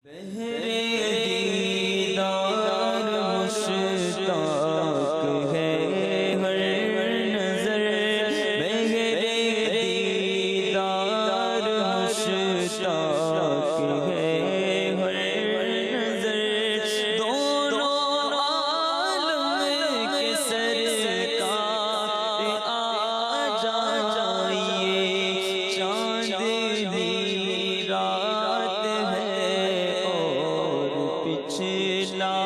بہرے دیدار مشتاق ہے ہر نظر، بہرے دیدار مشتاق ہے ہر نظر، دونوں عالم کے سرکار آ جائیے، چاندنی رات ہے پچھلا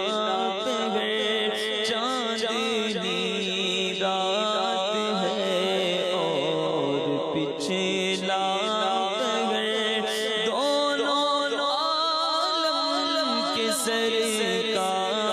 پہر، چاندنی رات ہے اور پچھلا پہر، دونوں عالم کے سرکار